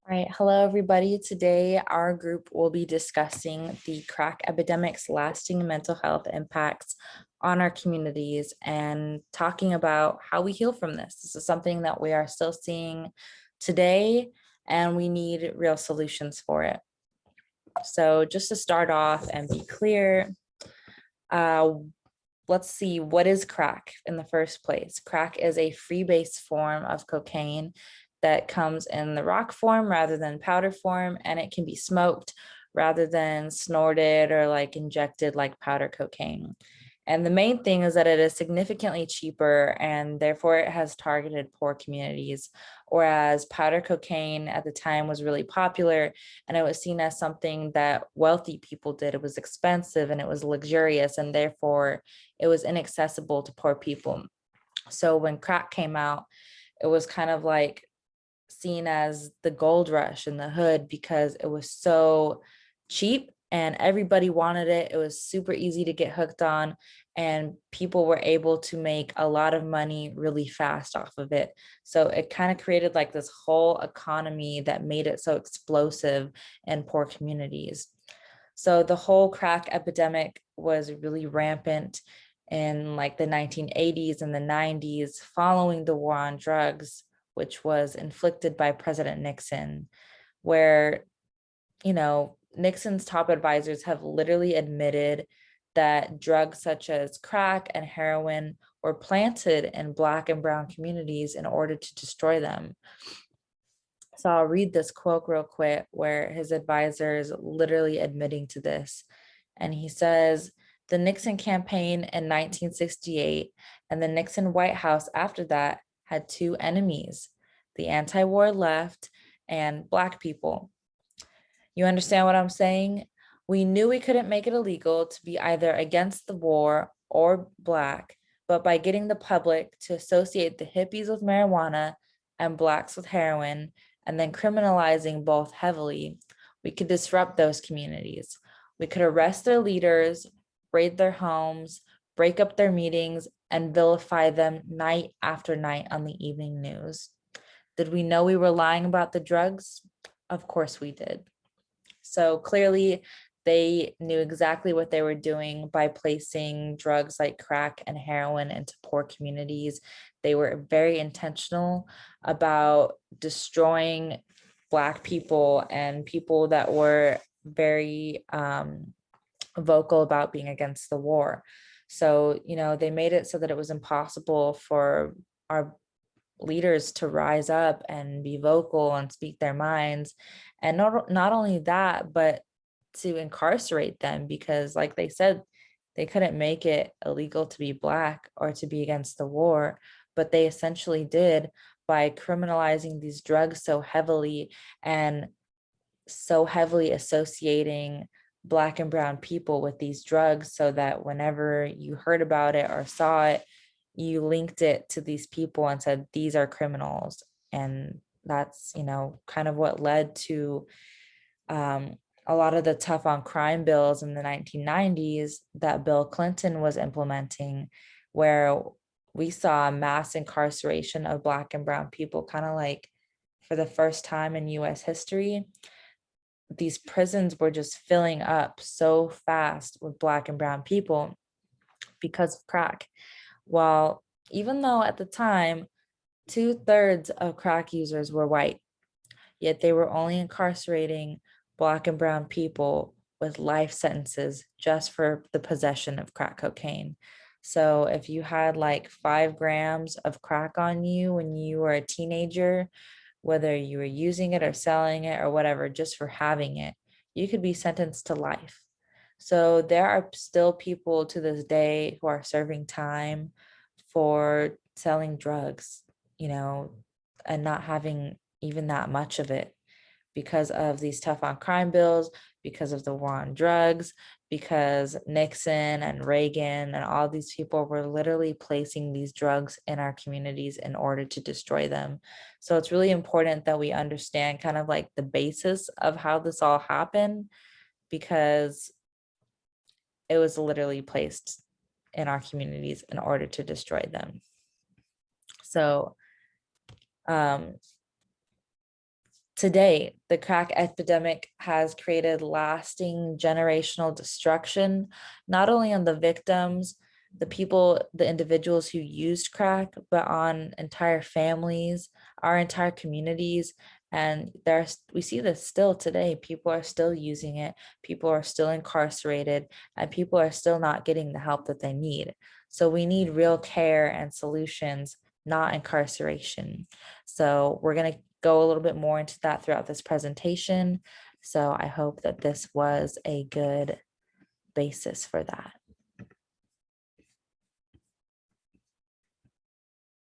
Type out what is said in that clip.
All right, hello everybody. Today our group will be discussing the crack epidemic's lasting mental health impacts on our communities and talking about how we heal from this. This is something that we are still seeing today and we need real solutions for it. So just to start off and be clear, let's see, what is crack in the first place? Crack is a free-base form of cocaine that comes in the rock form rather than powder form, and it can be smoked rather than snorted or like injected like powder cocaine. And the main thing is that it is significantly cheaper and therefore it has targeted poor communities. Whereas powder cocaine at the time was really popular and it was seen as something that wealthy people did. It was expensive and it was luxurious and therefore it was inaccessible to poor people. So when crack came out, it was kind of like seen as the gold rush in the hood because it was so cheap and everybody wanted it. It was super easy to get hooked on and people were able to make a lot of money really fast off of it. So it kind of created like this whole economy that made it so explosive in poor communities. So the whole crack epidemic was really rampant in like the 1980s and the 90s following the war on drugs, which was inflicted by President Nixon, where, Nixon's top advisors have literally admitted that drugs such as crack and heroin were planted in Black and Brown communities in order to destroy them. So I'll read this quote real quick where his advisor is literally admitting to this. And he says, the Nixon campaign in 1968 and the Nixon White House after that had two enemies, the anti-war left and Black people. You understand what I'm saying? We knew we couldn't make it illegal to be either against the war or Black, but by getting the public to associate the hippies with marijuana and Blacks with heroin, and then criminalizing both heavily, we could disrupt those communities. We could arrest their leaders, raid their homes, break up their meetings, and vilify them night after night on the evening news. Did we know we were lying about the drugs? Of course we did. So clearly they knew exactly what they were doing by placing drugs like crack and heroin into poor communities. They were very intentional about destroying Black people and people that were very vocal about being against the war. So, they made it so that it was impossible for our leaders to rise up and be vocal and speak their minds. And not only that, but to incarcerate them because like they said, they couldn't make it illegal to be Black or to be against the war, but they essentially did by criminalizing these drugs so heavily and so heavily associating Black and Brown people with these drugs so that whenever you heard about it or saw it, you linked it to these people and said, these are criminals. And that's, kind of what led to a lot of the tough on crime bills in the 1990s that Bill Clinton was implementing, where we saw mass incarceration of Black and Brown people, kind of like for the first time in US history. These prisons were just filling up so fast with Black and Brown people because of crack. Well, even though at the time, 2/3 of crack users were white, yet they were only incarcerating Black and Brown people with life sentences just for the possession of crack cocaine. So if you had like 5 grams of crack on you when you were a teenager, whether you were using it or selling it or whatever, just for having it, you could be sentenced to life. So there are still people to this day who are serving time for selling drugs, and not having even that much of it because of these tough on crime bills, because of the war on drugs, because Nixon and Reagan and all these people were literally placing these drugs in our communities in order to destroy them. So it's really important that we understand kind of like the basis of how this all happened because it was literally placed in our communities in order to destroy them. So Today, the crack epidemic has created lasting generational destruction, not only on the victims, the people, the individuals who used crack, but on entire families, our entire communities. And we see this still today. People are still using it, people are still incarcerated, and people are still not getting the help that they need. So we need real care and solutions, not incarceration. So we're going to go a little bit more into that throughout this presentation. So I hope that this was a good basis for that.